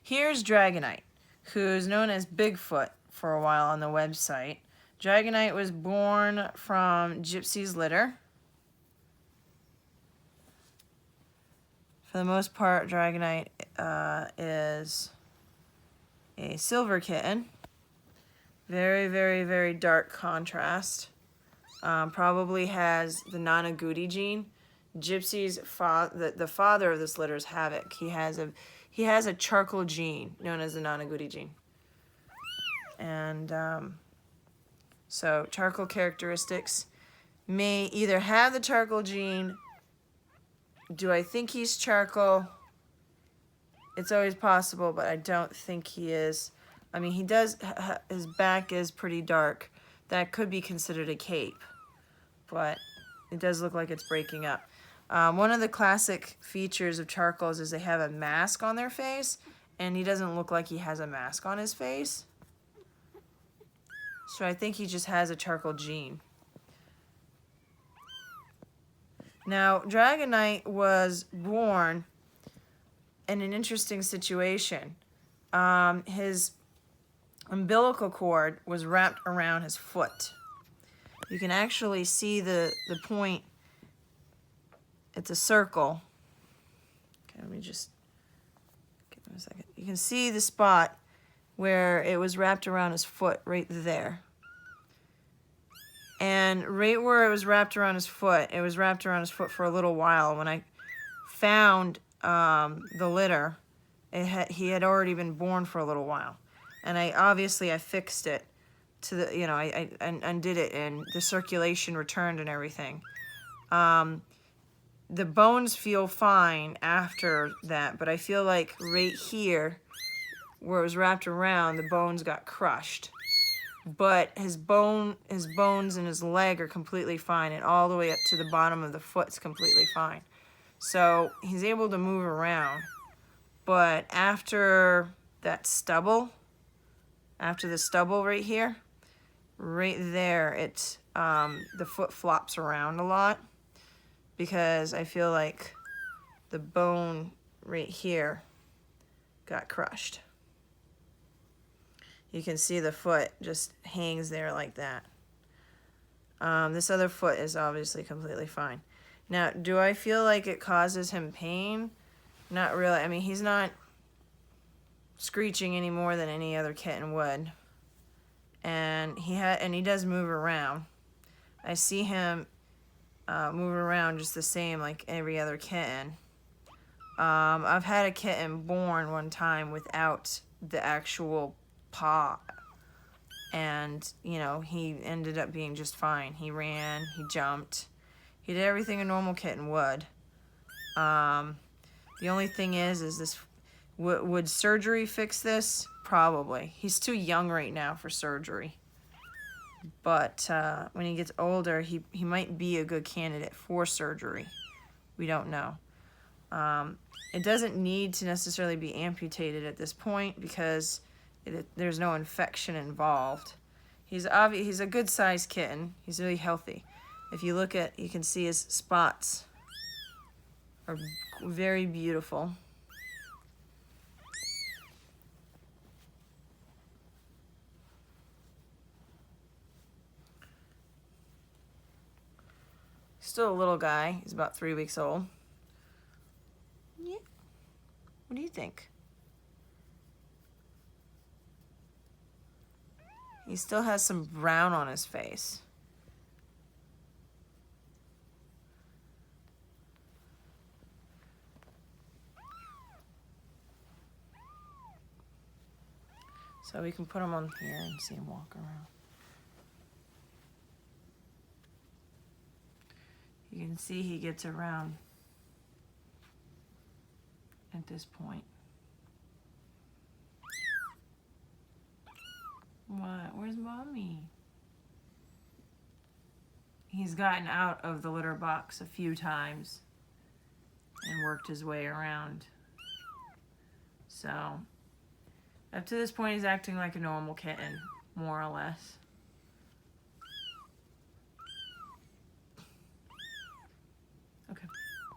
Here's Dragonite, who's known as Bigfoot for a while on the website. Dragonite was born from Gypsy's litter. For the most part, Dragonite is a silver kitten. Very, very, very dark contrast. Probably has the non-agouti gene. Gypsy's the father of this litter is Havoc. He has a charcoal gene known as the non-agouti gene. And so charcoal characteristics may either have the charcoal gene. Do I think he's charcoal? It's always possible, but I don't think he is. I mean, he does, his back is pretty dark. That could be considered a cape, but it does look like it's breaking up. One of the classic features of charcoals is they have a mask on their face, and he doesn't look like he has a mask on his face. So I think he just has a charcoal gene. Now, Dragonite was born in an interesting situation. His umbilical cord was wrapped around his foot. You can actually see the point. It's a circle. Okay, let me just give him a second. You can see the spot where it was wrapped around his foot right there. And right where it was wrapped around his foot, it was wrapped around his foot for a little while. When I found the litter, he had already been born for a little while. And I fixed it to the, you know, I undid it and the circulation returned and everything. The bones feel fine after that, but I feel like right here, where it was wrapped around, the bones got crushed. But his bones and his leg are completely fine, and all the way up to the bottom of the foot's completely fine. So he's able to move around. But after that stubble, after the stubble right here, right there, it's the foot flops around a lot, because I feel like the bone right here got crushed. You can see the foot just hangs there like that. This other foot is obviously completely fine. Now, do I feel like it causes him pain? Not really. I mean, he's not screeching any more than any other kitten would. And he does move around. I see him move around just the same like every other kitten. I've had a kitten born one time without the actual paw, and you know, he ended up being just fine. He ran, he jumped, he did everything a normal kitten would. The only thing is this, would surgery fix this? Probably. He's too young right now for surgery, but when he gets older, he might be a good candidate for surgery. We don't know. It doesn't need to necessarily be amputated at this point because there's no infection involved. He's a good sized kitten. He's really healthy. If you look at, you can see his spots are very beautiful. Still a little guy. He's about 3 weeks old. Yeah. What do you think? He still has some brown on his face. So we can put him on here and see him walk around. You can see he gets around at this point. What? Where's Mommy? He's gotten out of the litter box a few times and worked his way around. So, up to this point, he's acting like a normal kitten, more or less.